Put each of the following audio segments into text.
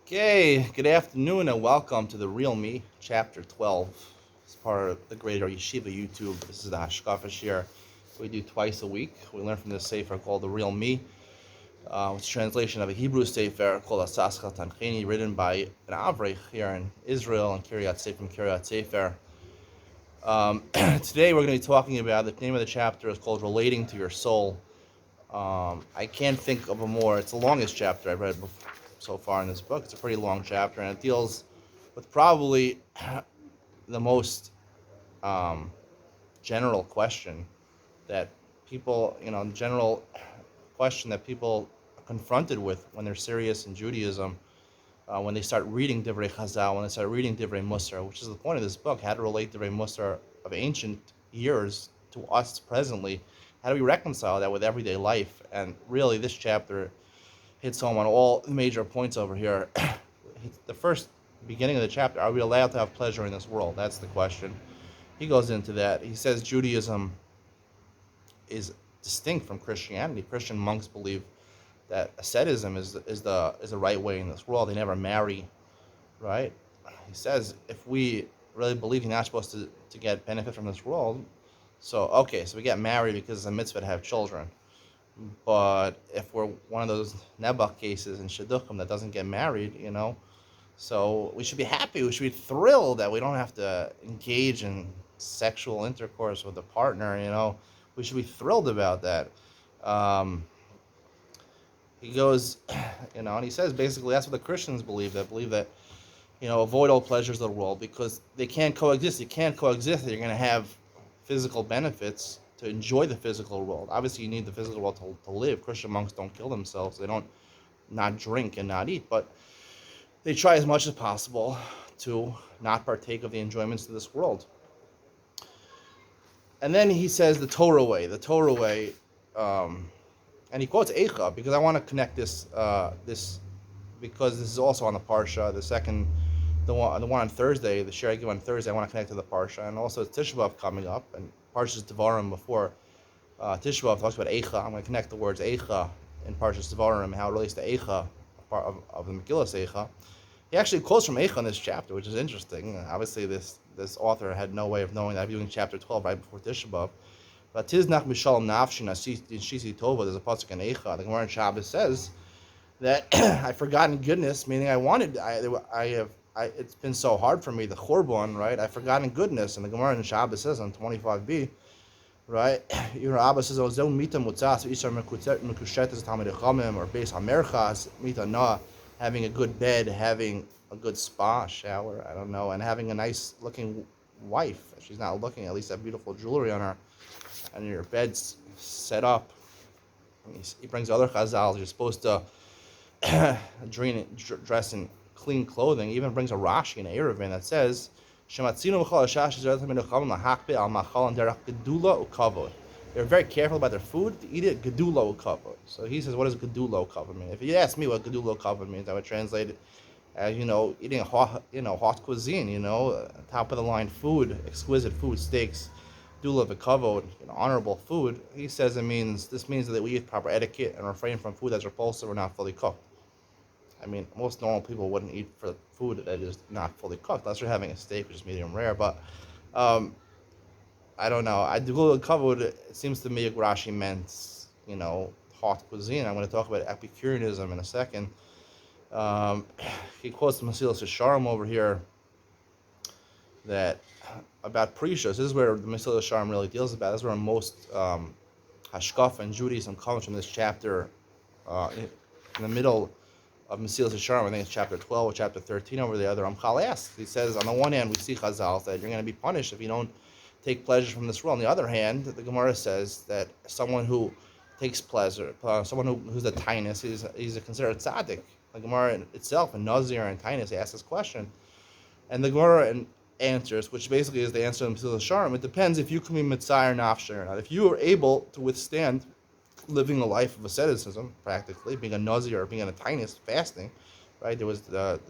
Okay, good afternoon and welcome to The Real Me, Chapter 12. It's part of the Greater Yeshiva YouTube. This is the Hashkafa Shir we do twice a week. We learn from this sefer called The Real Me, which is a translation of a Hebrew sefer called Asaschal Tancheni, written by an Avrech here in Israel and Kiryat Sefer from Kiryat Sefer. Today we're going to be talking about, the name of the chapter is called Relating to Your Soul. I can't think of a more, it's the longest chapter I've read so far in this book. It's a pretty long chapter, and it deals with probably the most general question that people, general question that people are confronted with when they're serious in Judaism, when they start reading Divrei Chazal, when they start reading Divrei Musar, which is the point of this book, how to relate Divrei Musar of ancient years to us presently. How do we reconcile that with everyday life? And really, this chapter hits home on all major points over here. The first beginning of the chapter, are we allowed to have pleasure in this world? That's the question. He goes into that. He says Judaism is distinct from Christianity. Christian monks believe that asceticism is the right way in this world. They never marry, right? He says if we really believe you're not supposed to get benefit from this world, so we get married because it's a mitzvah to have children. But if we're one of those Nebuch cases in Shidduchim that doesn't get married, so we should be happy, we should be thrilled that we don't have to engage in sexual intercourse with a partner, we should be thrilled about that. He goes, and he says basically that's what the Christians believe that, avoid all pleasures of the world because they can't coexist. You can't coexist. You're going to have physical benefits to enjoy the physical world. Obviously, you need the physical world to live. Christian monks don't kill themselves. They don't not drink and not eat, but they try as much as possible to not partake of the enjoyments of this world. And then he says the Torah way, and he quotes Eicha because I want to connect this because this is also on the Parsha, the one on Thursday, the share I give on Thursday. I want to connect to the Parsha, and also it's Tisha B'Av coming up, and Parsha's Devarim before Tisha B'Av talks about Eicha. I'm going to connect the words Eicha in Parsha's Devarim, how it relates to Eicha, part of the Megillah Eicha. He actually quotes from Eicha in this chapter, which is interesting. Obviously, this author had no way of knowing that. I'm doing chapter 12 right before Tisha B'Av. But Tiznach Mishalom Nafshi Shisi Tova, there's a pasuk in Eicha. The Gemara in Shabbos says that I've forgotten goodness, meaning it's been so hard for me, the Chorban, right? I've forgotten goodness. And the Gemara in Shabbos says on 25b, right? Your Abba says, Ozel Mita Mutzas, Isar Mekushetas Talmid Echamim, or Beis HaMerchas, Mita Na, having a good bed, having a good spa, shower, I don't know, and having a nice looking wife. If she's not looking, at least have beautiful jewelry on her, and your bed's set up. He brings other chazals. You're supposed to dress in clean clothing. He even brings a Rashi in Eruvin that says, they're very careful about their food to eat it gedula ukavod. So he says, what does gedula ukavod mean? If you ask me what gedula ukavod means, I would translate it as, eating hot cuisine, top of the line food, exquisite food, steaks, dula v'kavod, honorable food. He says this means that we eat proper etiquette and refrain from food that's repulsive or not fully cooked. I mean, most normal people wouldn't eat for food that is not fully cooked, unless you're having a steak, which is medium rare. But I don't know. Dula v'kavod, it seems to me Rashi meant, hot cuisine. I'm going to talk about Epicureanism in a second. He quotes the Mesilas Yesharim over here that about Prishos. This is where the Mesilas Yesharim really deals about. This is where most Hashkafa and Judaism comes from, this chapter in the middle of Mesilas Yesharim. I think it's chapter 12 or chapter 13 over the other. Ramchal asks, he says, on the one hand, we see Chazal that you're going to be punished if you don't take pleasure from this world. On the other hand, the Gemara says that someone who takes pleasure, someone who's a tainus, he's considered tzaddik. The Gemara itself, in Nazir and Tainus, asks this question. And the Gemara answers, which basically is the answer to Mesilas Yesharim, it depends if you can be mitzayir nafshe or not. If you are able to withstand living a life of asceticism, practically, being a Nazir or being a Tainus, fasting, right? There was that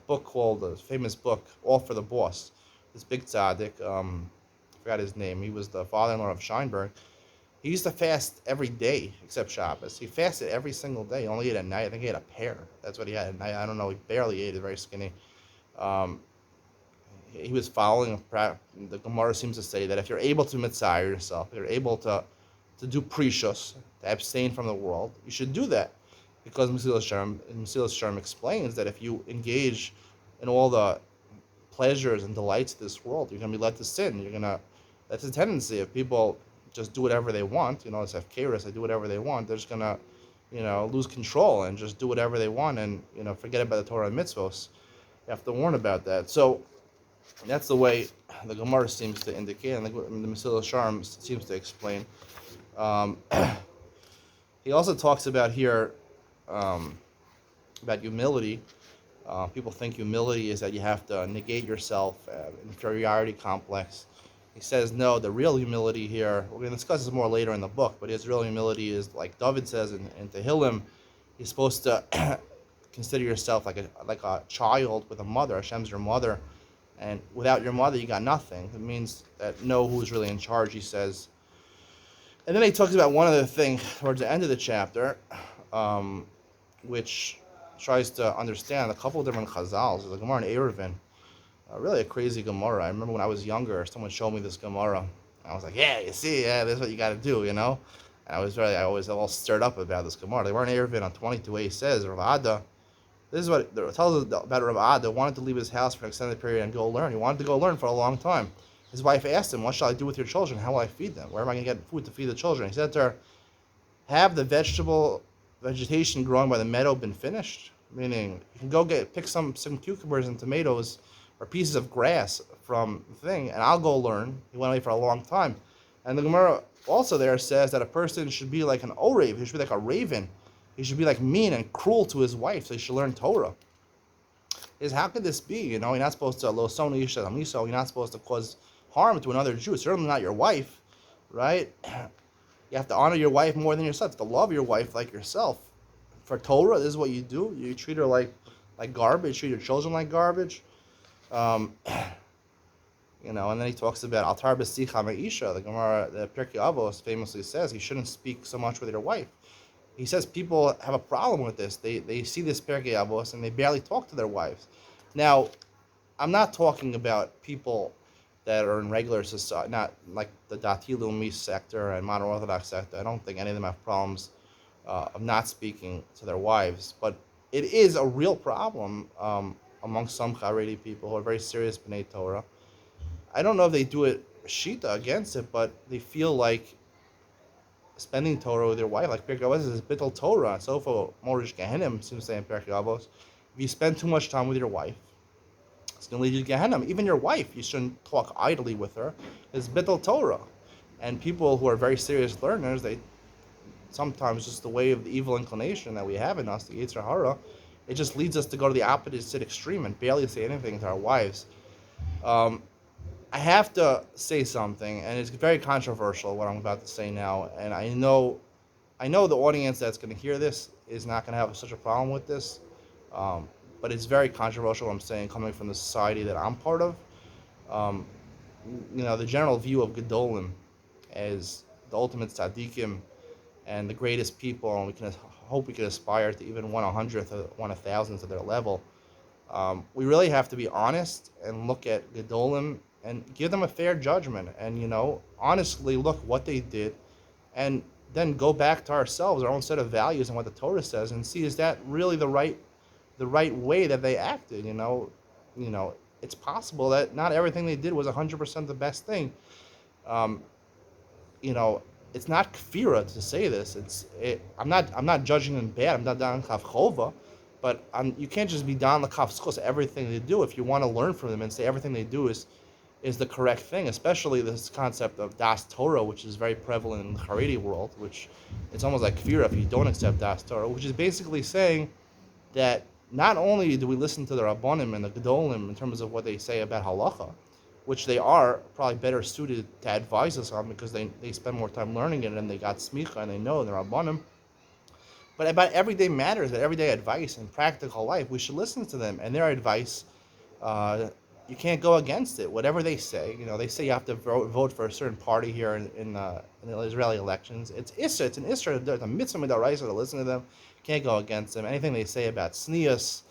book called, the famous book, All for the Boss. This big tzaddik, I forgot his name, he was the father-in-law of Scheinberg. He used to fast every day except Shabbos. He fasted every single day. He only ate at night. I think he had a pear. That's what he had at night. I don't know. He barely ate. He's very skinny. Um, he was following. The Gemara seems to say that if you're able to mitzvah yourself, if you're able to do precious, to abstain from the world, you should do that. Because Mesilas Sharm explains that if you engage in all the pleasures and delights of this world, you're going to be led to sin. That's a tendency. If people just do whatever they want, it's Kairos, they do whatever they want, they're just going to, lose control and just do whatever they want and, forget about the Torah and mitzvos. You have to warn about that. So that's the way the Gemara seems to indicate, and the Mesilas Sharm seems to explain. He also talks about here about humility. People think humility is that you have to negate yourself, inferiority complex. He says, no, the real humility here, we're going to discuss this more later in the book, but his real humility is, like David says in Tehillim, you're supposed to consider yourself like a child with a mother. Hashem's your mother, and without your mother, you got nothing. It means that know who's really in charge, he says. And then he talks about one other thing towards the end of the chapter, which tries to understand a couple of different chazals. There's a Gemara in Eruvin, really a crazy Gemara. I remember when I was younger, someone showed me this Gemara. I was like, yeah, you see, this is what you got to do, And I was all stirred up about this Gemara. The Gemara in Eruvin on 22a, he says, Rav Ada, this is what it tells us about Rav Ada, wanted to leave his house for an extended period and go learn. He wanted to go learn for a long time. His wife asked him, what shall I do with your children? How will I feed them? Where am I going to get food to feed the children? He said to her, have the vegetation growing by the meadow been finished? Meaning, you can go pick some cucumbers and tomatoes or pieces of grass from the thing, and I'll go learn. He went away for a long time. And the Gemara also there says that a person should be like an orev. He should be like a raven. He should be like mean and cruel to his wife, so he should learn Torah. How could this be? You're not supposed to lo soni isha amiso. You're not supposed to cause harm to another Jew. Certainly not your wife, right? You have to honor your wife more than yourself. You have to love your wife like yourself. For Torah, this is what you do. You treat her like garbage. Treat your children like garbage. And then he talks about altar b'sicha me'isha. The Gemara, the Pirkei Avos famously says you shouldn't speak so much with your wife. He says people have a problem with this. They see this Pirkei Avos and they barely talk to their wives. Now, I'm not talking about people that are in regular society, not like the Dati Leumi sector and modern Orthodox sector. I don't think any of them have problems of not speaking to their wives, but it is a real problem among some Haredi people who are very serious B'nai Torah. I don't know if they do it shita against it, but they feel like spending Torah with your wife, like Pirkei Avos is bittul Torah, so for Morish Gehenim seems to say in Pirkei Avos, if you spend too much time with your wife, it's going to lead you to Gehenna. Even your wife, you shouldn't talk idly with her. It's bittul Torah. And people who are very serious learners, they sometimes just the way of the evil inclination that we have in us, the Yetzer Hara, it just leads us to go to the opposite extreme and barely say anything to our wives. I have to say something, and it's very controversial what I'm about to say now, and I know the audience that's going to hear this is not going to have such a problem with this, but it's very controversial what I'm saying coming from the society that I'm part of. The general view of Gedolim as the ultimate tzaddikim and the greatest people, and we can hope we can aspire to even 1/100th or 1/1000th of their level. We really have to be honest and look at Gedolim and give them a fair judgment, and honestly look what they did, and then go back to ourselves, our own set of values and what the Torah says, and see, is that really the right way that they acted? It's possible that not everything they did was 100% the best thing. It's not kfira to say this. I'm not judging them bad. I'm not down kaf chova, but you can't just be down the kaf schos everything they do. If you want to learn from them and say everything they do is the correct thing, especially this concept of das Torah, which is very prevalent in the Haredi world, which it's almost like kfira if you don't accept das Torah, which is basically saying that not only do we listen to the Rabbanim and the Gedolim in terms of what they say about halacha, which they are probably better suited to advise us on because they spend more time learning it and they got smicha and they know the Rabbanim, but about everyday matters, that everyday advice and practical life, we should listen to them and their advice. You can't go against it. Whatever they say, they say you have to vote for a certain party here in in the Israeli elections. It's Isra. It's an Isra. There's a mitzvah midaraisa to listen to them. Can't go against them. Anything they say about tznius,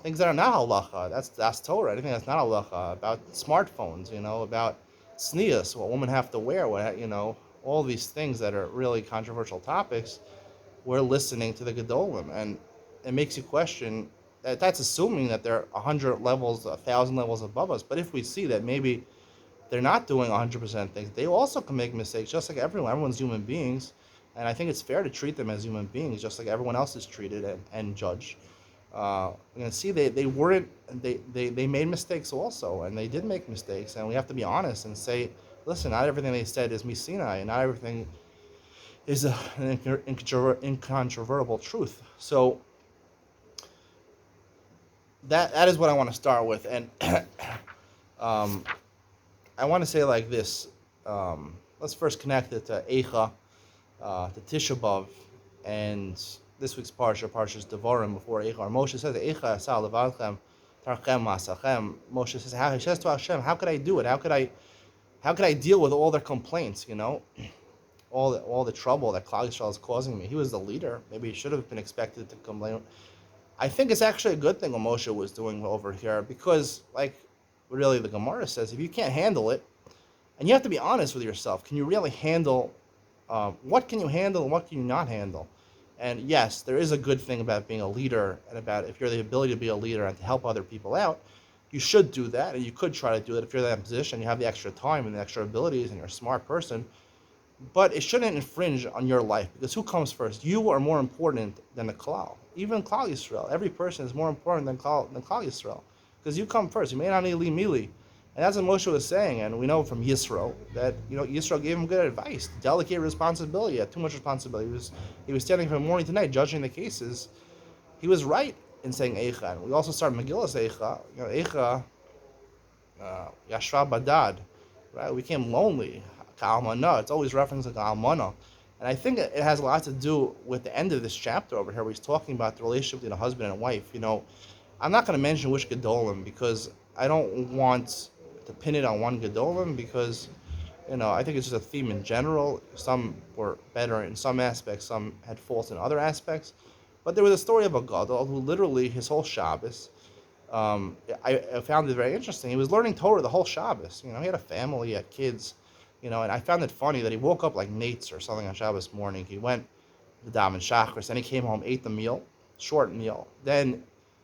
things that are not halacha, that's Torah. Anything that's not halacha, about smartphones, about tznius, what women have to wear, all these things that are really controversial topics. We're listening to the Gedolim, and it makes you question. That's assuming that they're 100 levels, 1,000 levels above us. But if we see that maybe they're not doing 100% things, they also can make mistakes, just like everyone. Everyone's human beings, and I think it's fair to treat them as human beings, just like everyone else is treated and judged. You're gonna see they weren't they made mistakes also, and they did make mistakes, and we have to be honest and say, listen, not everything they said is Misinai, and not everything is an incontrovertible truth. So that is what I want to start with, and I want to say like this. Let's first connect it to Eicha, to Tisha B'Av, and this week's Parsha's Devarim before Eicha. Moshe says, Eicha asal levadchem tarchem masachem. Moshe says, he says to Hashem, how could I do it? How could I deal with all their complaints? All the trouble that Klal Yisrael is causing me. He was the leader. Maybe he should have been expected to complain. I think it's actually a good thing what Moshe was doing over here, because, like, really the Gemara says, if you can't handle it, and you have to be honest with yourself, can you really handle, what can you handle and what can you not handle? And yes, there is a good thing about being a leader, and about if you're the ability to be a leader and to help other people out, you should do that, and you could try to do it if you're in that position, you have the extra time and the extra abilities, and you're a smart person. But it shouldn't infringe on your life, because who comes first? You are more important than the Klal. Even Klal Yisrael, every person is more important than Klal Yisrael, because you come first. You may not need mili, and that's what Moshe was saying. And we know from Yisro that Yisro gave him good advice: delegate responsibility. He had too much responsibility. He was standing from morning to night judging the cases. He was right in saying Eicha. And we also start Megillas Eicha. Eicha, Yashva Badad, right? We became lonely. Ka'almana. It's always referencing Ka'almana. And I think it has a lot to do with the end of this chapter over here, where he's talking about the relationship between a husband and a wife. I'm not going to mention which Gedolim, because I don't want to pin it on one Gedolim, because, I think it's just a theme in general. Some were better in some aspects, some had faults in other aspects. But there was a story of a Gadol who literally, his whole Shabbos, I found it very interesting. He was learning Torah the whole Shabbos. He had a family, he had kids. And I found it funny that he woke up like Nates or something on Shabbos morning. He went to daven Shachris, then he came home, ate the meal, short meal. Then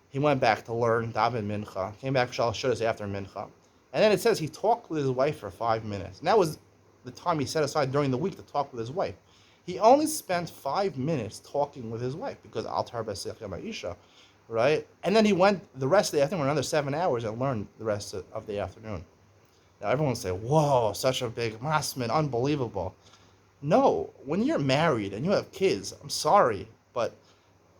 he went back to learn daven Mincha, came back for Shalosh Shudas after Mincha. And then it says he talked with his wife for 5 minutes. And that was the time he set aside during the week to talk with his wife. He only spent 5 minutes talking with his wife, because Altar B'Sech Isha, right? And then he went the rest of the afternoon, another 7 hours, and learned the rest of the afternoon. Now, everyone will say, whoa, such a big masman, unbelievable. No, when you're married and you have kids, I'm sorry, but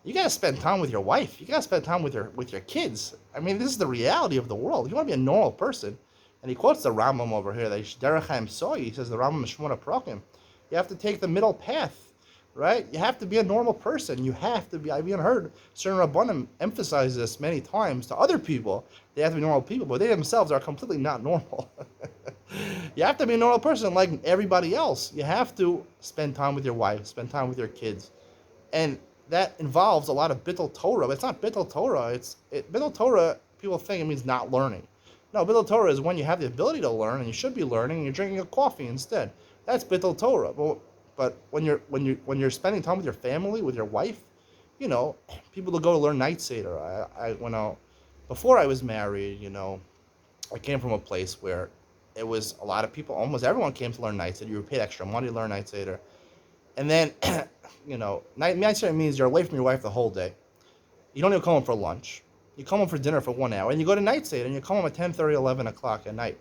you got to spend time with your wife. You got to spend time with your kids. I mean, this is the reality of the world. You want to be a normal person. And he quotes the Rambam over here, that Derech HaEm Soy. He says the Rambam is Shmona Prokim. You have to take the middle path, right? You have to be a normal person. You have to be. I've even heard certain Rabbanim emphasize this many times to other people. They have to be normal people, but they themselves are completely not normal. You have to be a normal person like everybody else. You have to spend time with your wife, spend time with your kids. And that involves a lot of Bittul Torah. But it's not Bittul Torah. Bittul Torah, people think it means not learning. No, Bittul Torah is when you have the ability to learn, and you should be learning, and you're drinking a coffee instead. That's Bittul Torah. But when you're spending time with your family, with your wife, people to go to learn Night Seder. Before I was married, I came from a place where it was a lot of people, almost everyone came to learn Night Seder. You were paid extra money to learn Night Seder. And then, Night Seder means you're away from your wife the whole day. You don't even come home for lunch. You come home for dinner for 1 hour, and you go to Night Seder, and you come home at 10:30, 11 o'clock at night.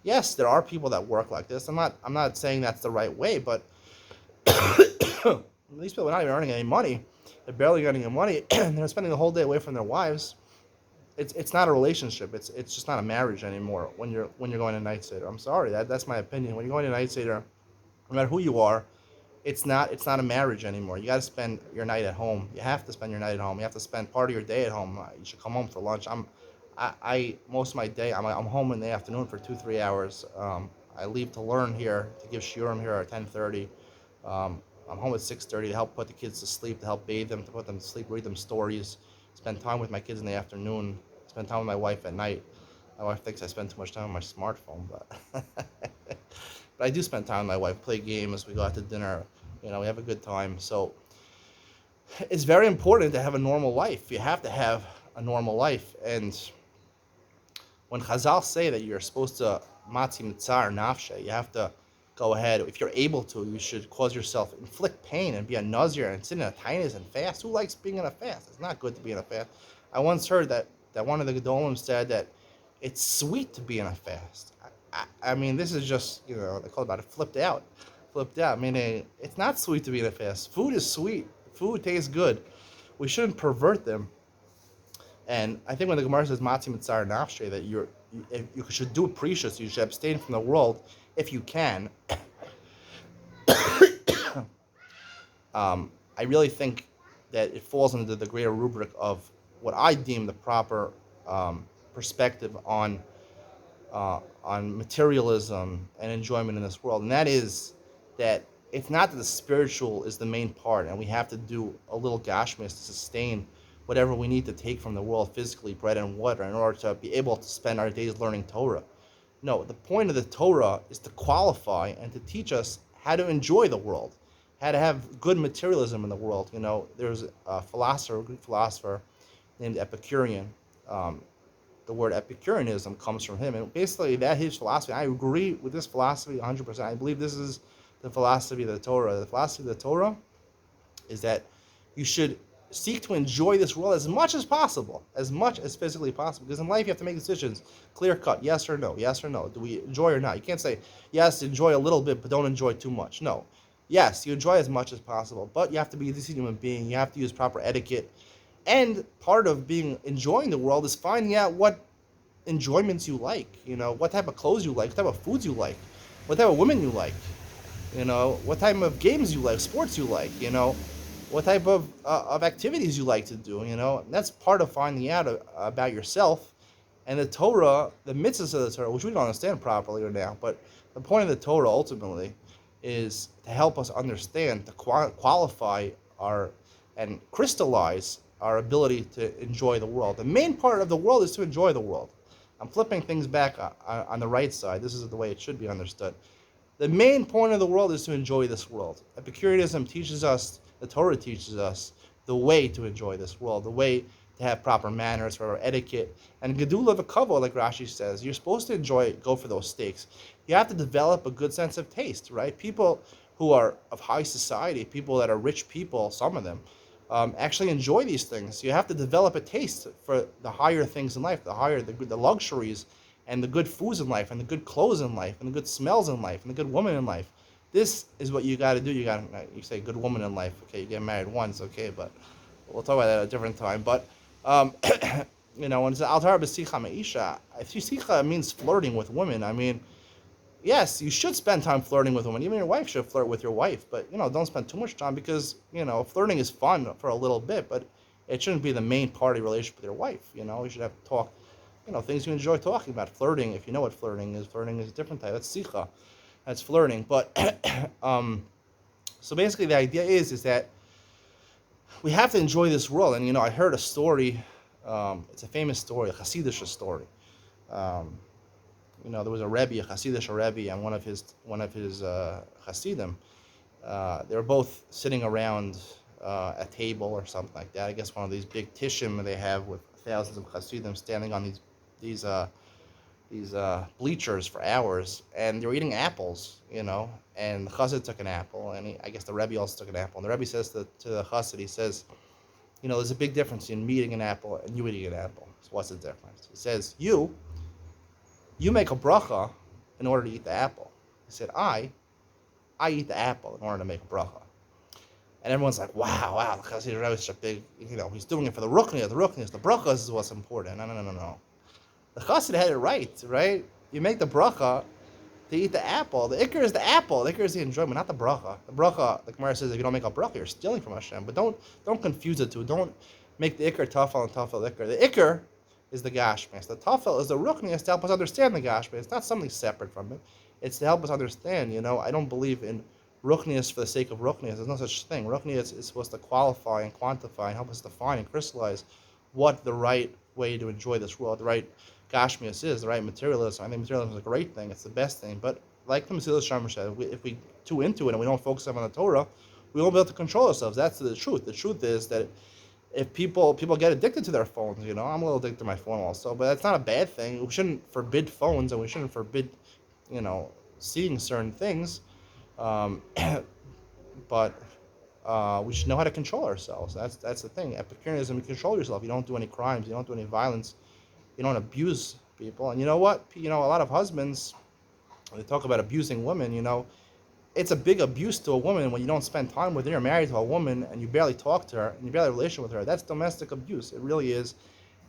Yes, there are people that work like this. I'm not saying that's the right way, but these people are not even earning any money. They're barely earning any money, and they're spending the whole day away from their wives. It's not a relationship. It's just not a marriage anymore when you're going to Night Seder. I'm sorry, that's my opinion. When you're going to Night Seder, no matter who you are, it's not a marriage anymore. You got to spend your night at home. You have to spend your night at home. You have to spend part of your day at home. You should come home for lunch. I most of my day I'm home in the afternoon for 2-3 hours. I leave to learn here, to give shiurim here at 10:30. I'm home at 6:30 to help put the kids to sleep, to help bathe them, to put them to sleep, read them stories, spend time with my kids in the afternoon, spend time with my wife at night. My wife thinks I spend too much time on my smartphone, but but I do spend time with my wife, play games, we go out to dinner, we have a good time. So it's very important to have a normal life. You have to have a normal life. And when Chazal say that you're supposed to matzi mitzar nafshe, you have to go ahead. If you're able to, you should cause yourself, inflict pain and be a nazir and sit in a tainis and fast. Who likes being in a fast? It's not good to be in a fast. I once heard that one of the Gedolim said that it's sweet to be in a fast. I mean, this is just, they call it about it flipped out. Meaning, it's not sweet to be in a fast. Food is sweet. Food tastes good. We shouldn't pervert them. And I think when the Gemara says matzi mitzar nafshe, that you should do precious, you should abstain from the world if you can. I really think that it falls into the greater rubric of what I deem the proper perspective on materialism and enjoyment in this world, and that is that it's not that the spiritual is the main part, and we have to do a little gashmis to sustain whatever we need to take from the world physically, bread and water, in order to be able to spend our days learning Torah. No, the point of the Torah is to qualify and to teach us how to enjoy the world, how to have good materialism in the world. There's a Greek philosopher named Epicurean. The word Epicureanism comes from him, and basically that his philosophy. I agree with this philosophy 100%. I believe this is the philosophy of the Torah. The philosophy of the Torah is that you should seek to enjoy this world as much as possible, as much as physically possible. Because in life you have to make decisions, clear cut, yes or no, yes or no. Do we enjoy or not? You can't say, yes, enjoy a little bit, but don't enjoy too much. No. Yes, you enjoy as much as possible, but you have to be a decent human being. You have to use proper etiquette. And part of enjoying the world is finding out what enjoyments you like, what type of clothes you like, what type of foods you like, what type of women you like, what type of games you like, sports you like, what type of activities you like to do, That's part of finding out about yourself. And the Torah, the mitzvahs of the Torah, which we don't understand properly right now, but the point of the Torah ultimately is to help us understand, to qualify and crystallize our ability to enjoy the world. The main part of the world is to enjoy the world. I'm flipping things back on the right side. This is the way it should be understood. The main point of the world is to enjoy this world. Epicureanism teaches us, the Torah teaches us, the way to enjoy this world, the way to have proper manners, proper etiquette. And Gedula v'kavod, like Rashi says, you're supposed to go for those steaks. You have to develop a good sense of taste, right? People who are of high society, people that are rich people, some of them, actually enjoy these things. You have to develop a taste for the higher things in life, the luxuries, and the good foods in life, and the good clothes in life, and the good smells in life, and the good woman in life. This is what you got to do. You say good woman in life. Okay, you get married once, okay, but we'll talk about that at a different time. But when it's altar b'sicha meisha, if sicha means flirting with women, I mean, yes, you should spend time flirting with women. Even your wife should flirt with your wife, but don't spend too much time, because flirting is fun for a little bit, but it shouldn't be the main part of your relationship with your wife. You should have to talk, things you enjoy talking about. Flirting, if you know what flirting is a different type. That's sicha, that's flirting. But so basically, the idea is that we have to enjoy this world. And I heard a story. It's a famous story, a Hasidic story. There was a Rebbe, a Hasidic Rebbe, and one of his Hasidim. They were both sitting around a table or something like that. I guess one of these big tishim they have with thousands of Hasidim standing on these bleachers for hours, and they were eating apples, And the Chassid took an apple, and I guess the Rebbe also took an apple. And the Rebbe says to the Chassid, he says, there's a big difference in me eating an apple and you eating an apple. So what's the difference? He says, you make a bracha in order to eat the apple. He said, I eat the apple in order to make a bracha. And everyone's like, wow, the Chassid Rebbe is such a big, he's doing it for the ruchnias. The brachas is what's important. No. The Chassid had it right? You make the bracha to eat the apple. The ikar is the apple. The ikar is the enjoyment, not the bracha. The bracha, the Gemara says, if you don't make a bracha, you're stealing from Hashem. But don't confuse the two. Don't make the ikar tafel and tafel ikar. The ikar is the gashmis. The tafel is the ruchnias to help us understand the gashmis. It's not something separate from it. It's to help us understand. I don't believe in ruchnius for the sake of ruchnius. There's no such thing. Ruchnius is supposed to qualify and quantify and help us define and crystallize what the right way to enjoy this world, the right gashmius is, the right materialism. I think materialism is a great thing. It's the best thing. But like the Mesilas Yesharim said, if we too into it and we don't focus on the Torah, we won't be able to control ourselves. That's the truth. The truth is that if people get addicted to their phones, I'm a little addicted to my phone also, but that's not a bad thing. We shouldn't forbid phones, and we shouldn't forbid, seeing certain things, um, but we should know how to control ourselves. That's the thing. Epicureanism, you control yourself. You don't do any crimes. You don't do any violence. You don't abuse people. And you know what? A lot of husbands, when they talk about abusing women, it's a big abuse to a woman when you don't spend time with her. You're married to a woman and you barely talk to her and you barely have a relation with her. That's domestic abuse. It really is.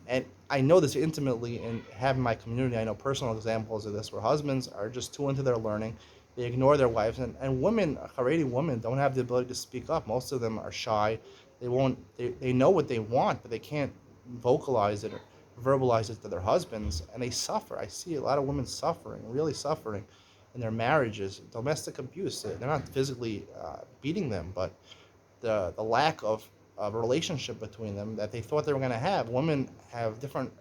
And I know this intimately in having my community. I know personal examples of this where husbands are just too into their learning. They ignore their wives. And women, Haredi women, don't have the ability to speak up. Most of them are shy. They know what they want, but they can't vocalize it or verbalize it to their husbands. And they suffer. I see a lot of women suffering, really suffering in their marriages. Domestic abuse. They're not physically beating them, but the lack of a relationship between them that they thought they were going to have. Women have different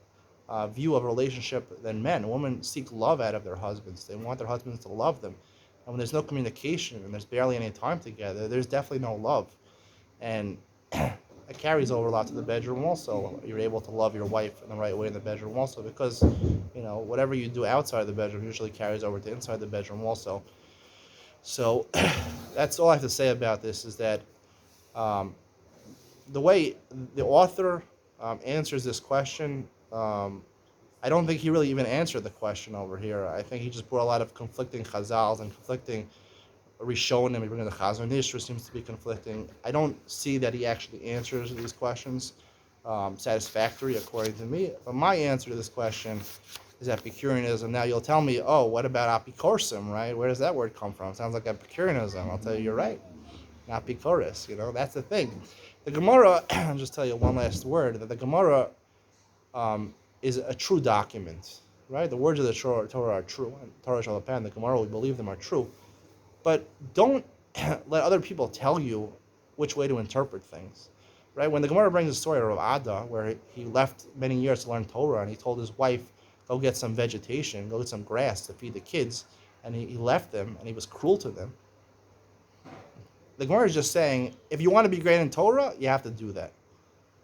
view of relationship than men. Women seek love out of their husbands. They want their husbands to love them. And when there's no communication and there's barely any time together, there's definitely no love. And it carries over a lot to the bedroom also. You're able to love your wife in the right way in the bedroom also because, whatever you do outside the bedroom usually carries over to inside the bedroom also. So that's all I have to say about this is that the way the author answers this question, I don't think he really even answered the question over here. I think he just brought a lot of conflicting chazals and conflicting Rishonim. Even the Chazon Ish seems to be conflicting. I don't see that he actually answers these questions satisfactory, according to me. But my answer to this question is Epicureanism. Now you'll tell me, oh, what about apikorsim, right? Where does that word come from? It sounds like Epicureanism. I'll tell you, you're right. Apikoris, that's the thing. The Gemara, I'll just tell you one last word, that the Gemara is a true document, right? The words of the Torah are true. And Torah Shalapan, the Gemara, we believe them are true. But don't let other people tell you which way to interpret things, right? When the Gemara brings the story of Rav Ada, where he left many years to learn Torah, and he told his wife, go get some vegetation, go get some grass to feed the kids, and he left them, and he was cruel to them. The Gemara is just saying, if you want to be great in Torah, you have to do that.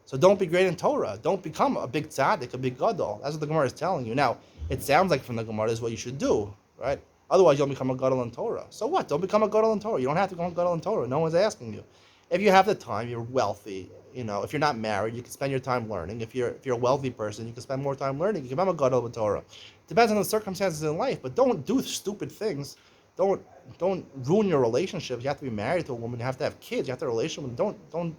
So don't be great in Torah. Don't become a big tzaddik, a big gadol. That's what the Gemara is telling you. Now, it sounds like from the Gemara is what you should do, right? Otherwise, you'll become a gadol in Torah. So what? Don't become a gadol in Torah. You don't have to become a gadol in Torah. No one's asking you. If you have the time, you're wealthy. If you're not married, you can spend your time learning. If you're a wealthy person, you can spend more time learning. You can become a gadol in Torah. Depends on the circumstances in life, but don't do stupid things. Don't ruin your relationships. You have to be married to a woman. You have to have kids. You have to have a relationship with them. Don't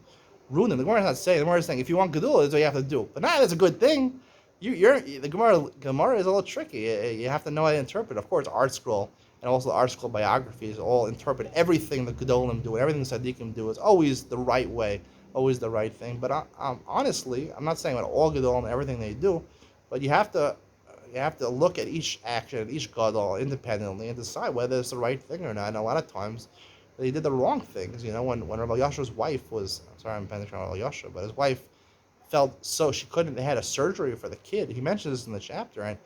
ruin them. The Gemara is not saying. The Gemara is saying if you want gedula, that's what you have to do. But that's a good thing. The Gemara is a little tricky. You have to know how to interpret. Of course, Art Scroll and also the Art Scroll biographies all interpret everything the Gedolim do and everything the Tzaddikim do is always the right way, always the right thing. But honestly, I'm not saying about all Gedolim and everything they do, but you have to look at each action, each gadol independently and decide whether it's the right thing or not. And a lot of times, they did the wrong things. When Rabbi Yasha's wife was, I'm penetrating Rabbi Yasha, but his wife felt so she couldn't. They had a surgery for the kid. He mentions this in the chapter,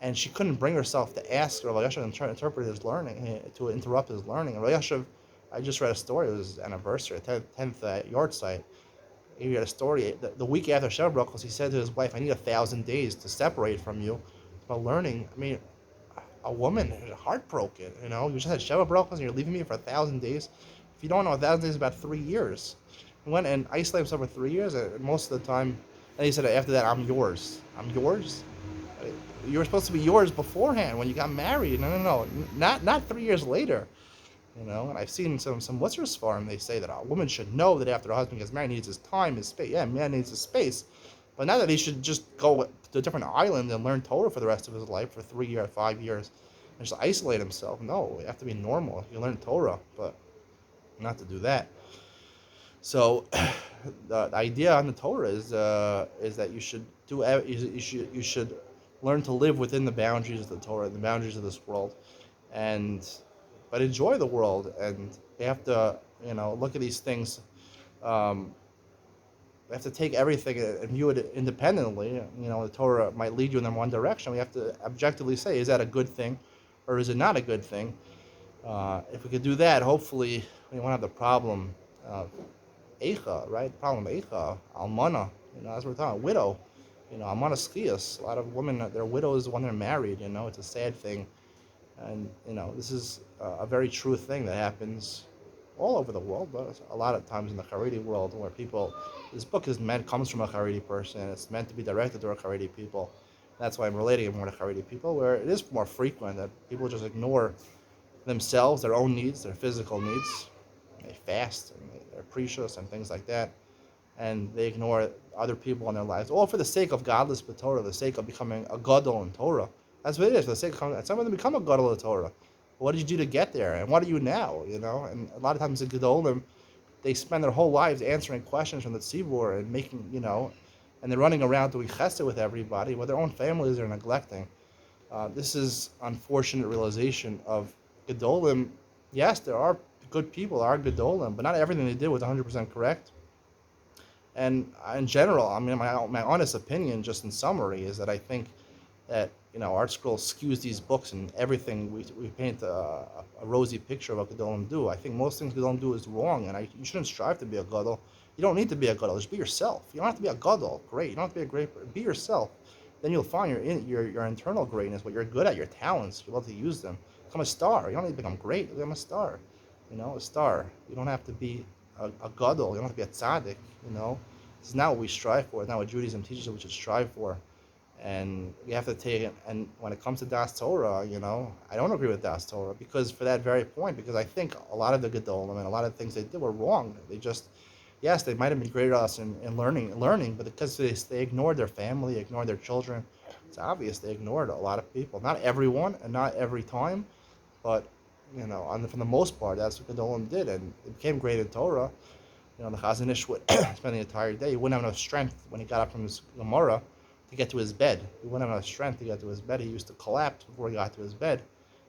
and she couldn't bring herself to ask Rabbi Yasha to interpret his learning, to interrupt his learning. And Rabbi Yasha, I just read a story. It was his anniversary, 10th yard site. He read a story. The week after Shabbat Brachos, he said to his wife, "I need 1,000 days to separate from you." About learning, I mean, a woman is heartbroken. You just had Shabbat Brachos and you're leaving me for 1,000 days. If you don't know, 1,000 days is about 3 years. He went and isolated himself for 3 years, and most of the time, and he said after that, "I'm yours. I'm yours." You were supposed to be yours beforehand when you got married. No, not 3 years later. And I've seen some what's your farm. They say that a woman should know that after her husband gets married, he needs his time, his space. Yeah, man needs his space. But not that he should just go to a different island and learn Torah for the rest of his life for 3 years, 5 years, and just isolate himself. No, you have to be normal. You learn Torah, but not to do that. So the idea on the Torah is that you should learn to live within the boundaries of the Torah, the boundaries of this world, and but enjoy the world. And they have to, look at these things. Um, we have to take everything and view it independently. The Torah might lead you in one direction. We have to objectively say, is that a good thing, or is it not a good thing? If we could do that, hopefully we won't have the problem of Eicha, right? The problem of Eicha, Almana, as we're talking, widow, Almana Skias. A lot of women, they're widows when they're married, it's a sad thing. And, this is a very true thing that happens all over the world, but a lot of times in the Haredi world where this book comes from a Haredi person, and it's meant to be directed to Haredi people. That's why I'm relating it more to Haredi people, where it is more frequent that people just ignore themselves, their own needs, their physical needs. They fast, and they're precious and things like that, and they ignore other people in their lives, all for the sake of godless Torah, the sake of becoming a gadol in Torah. That's what it is. For the sake of some of them become a gadol in Torah. What did you do to get there, and what are you now? And a lot of times the gedolim, they spend their whole lives answering questions from the tzibur and making, and they're running around doing chesed with everybody, while their own families are neglecting. This is unfortunate realization of gedolim. Yes, there are good people, there are gedolim, but not everything they did was 100% correct. And in general, I mean, my honest opinion, just in summary, is that I think that Art Scroll skews these books, and everything we paint a rosy picture of what gedolim do. I think most things gedolim do is wrong, and you shouldn't strive to be a gadol. You don't need to be a gadol. Just be yourself. You don't have to be a gadol. Great. You don't have to be a great. Be yourself. Then you'll find your internal greatness, what you're good at, your talents. You're able to use them. Become a star. You don't need to become great. Become a star. A star. You don't have to be a gadol. You don't have to be a tzaddik. This is not what we strive for. It's not what Judaism teaches that we should strive for. And we have to take it. And when it comes to Das Torah, I don't agree with Das Torah because for that very point, because I think a lot of the gedolim and a lot of things they did were wrong. They just, yes, they might have been greater us in learning, but because they ignored their family, ignored their children, it's obvious they ignored a lot of people. Not everyone and not every time, but for the most part, that's what gedolim did, and it became great in Torah. The Chazon Ish would spend the entire day. He wouldn't have enough strength when he got up from his Gemara to get to his bed. He wouldn't have enough strength to get to his bed. He used to collapse before he got to his bed.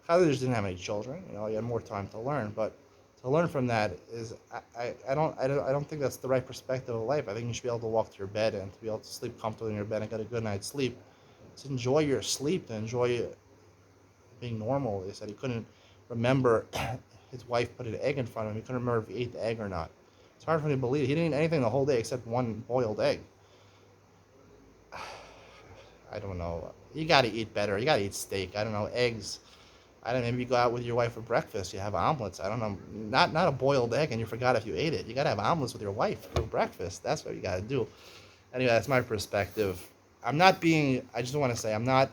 Chazon Ish didn't have any children. He had more time to learn. But to learn from that is, I don't think that's the right perspective of life. I think you should be able to walk to your bed and to be able to sleep comfortably in your bed and get a good night's sleep. To enjoy your sleep, to enjoy being normal. He said he couldn't remember his wife put an egg in front of him. He couldn't remember if he ate the egg or not. It's hard for me to believe. He didn't eat anything the whole day except one boiled egg. I don't know. You got to eat better. You got to eat steak. I don't know, eggs. I don't know, maybe you go out with your wife for breakfast. You have omelets. I don't know. Not a boiled egg and you forgot if you ate it. You got to have omelets with your wife for breakfast. That's what you got to do. Anyway, that's my perspective. I just want to say, I'm not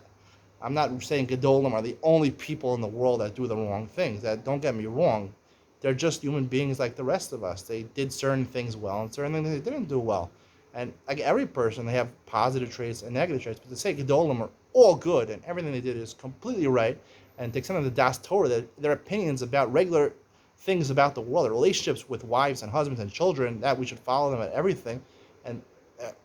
saying gedolim are the only people in the world that do the wrong things. That, don't get me wrong. They're just human beings like the rest of us. They did certain things well and certain things they didn't do well. And like every person, they have positive traits and negative traits. But to say gedolim are all good and everything they did is completely right, and to extend of the Das Torah, that their opinions about regular things about the world, their relationships with wives and husbands and children, that we should follow them at everything. And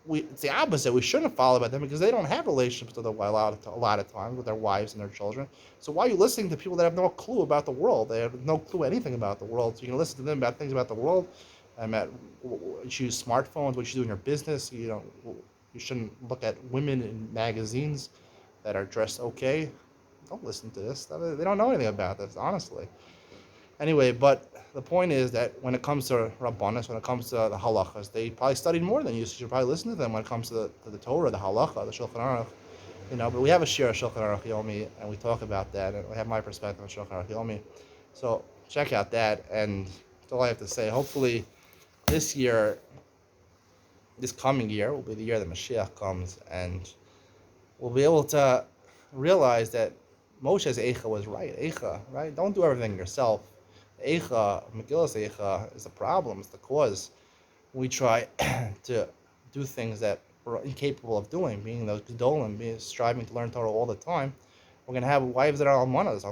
it's the opposite. We shouldn't follow about them because they don't have relationships with a lot of times with their wives and their children. So why are you listening to people that have no clue about the world? They have no clue anything about the world. So you can listen to them about things about the world. You should use smartphones. What you should do in your business. You shouldn't look at women in magazines that are dressed okay. Don't listen to this. They don't know anything about this, honestly. Anyway, but the point is that when it comes to Rabbanis, when it comes to the halachas, they probably studied more than you, so you should probably listen to them when it comes to the Torah, the halacha, the Shulchan Aruch. But we have a shir of Shulchan Aruch Yomi, and we talk about that, and we have my perspective on Shulchan Aruch Yomi. So check out that, and that's all I have to say. Hopefully this coming year, will be the year that Mashiach comes, and we'll be able to realize that Moshe's Eicha was right. Eicha, right? Don't do everything yourself. Eicha, Megillah's Eicha is the problem, it's the cause. We try to do things that we're incapable of doing, being those gedolim, striving to learn Torah all the time. We're going to have wives that are almanas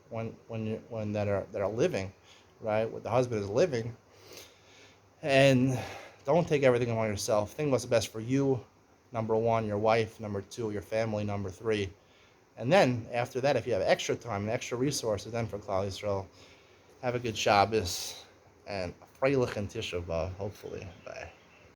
when that are living, right? When the husband is living. And don't take everything on yourself. Think what's the best for you, number one, your wife, number two, your family, number three. And then after that, if you have extra time and extra resources, then for Klal Yisrael, have a good Shabbos and Freilich and Tisha B'Av, hopefully. Bye.